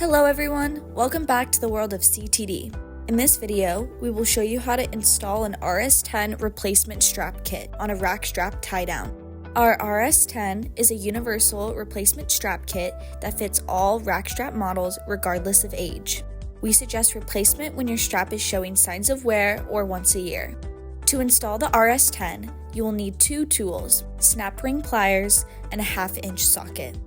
Hello everyone, welcome back to the world of CTD. In this video, we will show you how to install an RS10 replacement strap kit on a rack strap tie down. Our RS10 is a universal replacement strap kit that fits all rack strap models regardless of age. We suggest replacement when your strap is showing signs of wear or once a year. To install the RS10, you will need two tools, snap ring pliers and a 1/2-inch socket.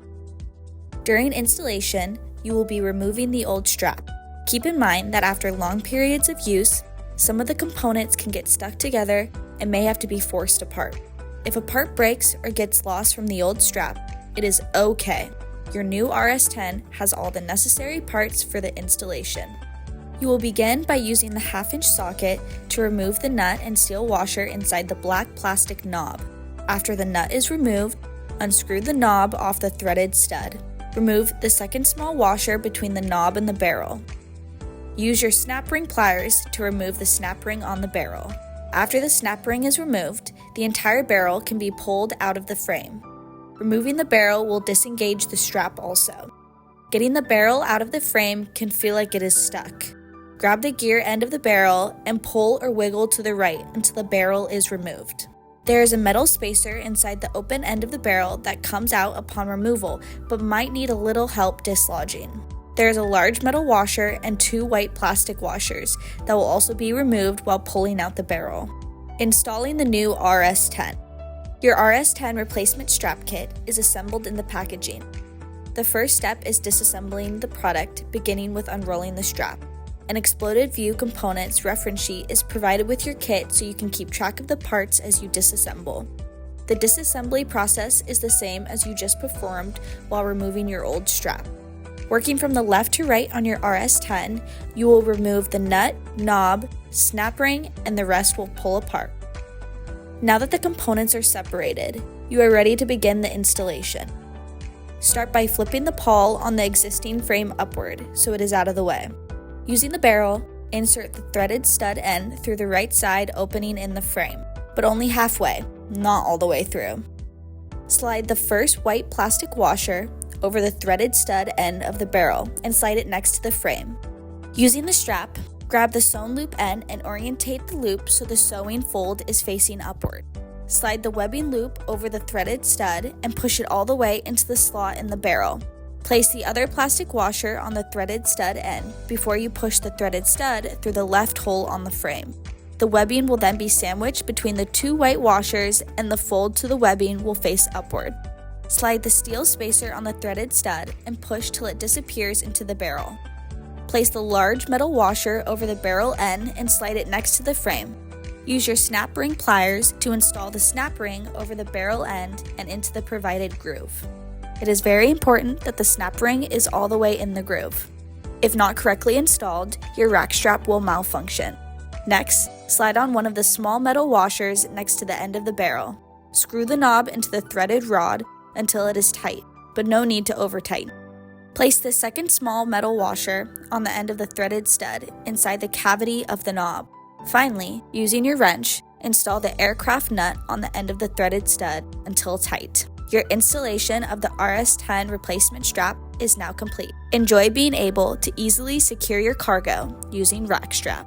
During installation, you will be removing the old strap. Keep in mind that after long periods of use, some of the components can get stuck together and may have to be forced apart. If a part breaks or gets lost from the old strap, it is okay. Your new RS10 has all the necessary parts for the installation. You will begin by using the 1/2-inch socket to remove the nut and steel washer inside the black plastic knob. After the nut is removed, unscrew the knob off the threaded stud. Remove the second small washer between the knob and the barrel. Use your snap ring pliers to remove the snap ring on the barrel. After the snap ring is removed, the entire barrel can be pulled out of the frame. Removing the barrel will disengage the strap also. Getting the barrel out of the frame can feel like it is stuck. Grab the gear end of the barrel and pull or wiggle to the right until the barrel is removed. There is a metal spacer inside the open end of the barrel that comes out upon removal, but might need a little help dislodging. There is a large metal washer and 2 white plastic washers that will also be removed while pulling out the barrel. Installing the new RS10. Your RS10 replacement strap kit is assembled in the packaging. The first step is disassembling the product, beginning with unrolling the strap. An exploded view components reference sheet is provided with your kit so you can keep track of the parts as you disassemble. The disassembly process is the same as you just performed while removing your old strap. Working from the left to right on your RS10, you will remove the nut, knob, snap ring, and the rest will pull apart. Now that the components are separated, you are ready to begin the installation. Start by flipping the pawl on the existing frame upward so it is out of the way. Using the barrel, insert the threaded stud end through the right side opening in the frame, but only halfway, not all the way through. Slide the first white plastic washer over the threaded stud end of the barrel and slide it next to the frame. Using the strap, grab the sewn loop end and orientate the loop so the sewing fold is facing upward. Slide the webbing loop over the threaded stud and push it all the way into the slot in the barrel. Place the other plastic washer on the threaded stud end before you push the threaded stud through the left hole on the frame. The webbing will then be sandwiched between the 2 white washers and the fold to the webbing will face upward. Slide the steel spacer on the threaded stud and push till it disappears into the barrel. Place the large metal washer over the barrel end and slide it next to the frame. Use your snap ring pliers to install the snap ring over the barrel end and into the provided groove. It is very important that the snap ring is all the way in the groove. If not correctly installed, your rack strap will malfunction. Next, slide on one of the small metal washers next to the end of the barrel. Screw the knob into the threaded rod until it is tight, but no need to over-tighten. Place the second small metal washer on the end of the threaded stud inside the cavity of the knob. Finally, using your wrench, install the aircraft nut on the end of the threaded stud until tight. Your installation of the RS10 replacement strap is now complete. Enjoy being able to easily secure your cargo using rack strap.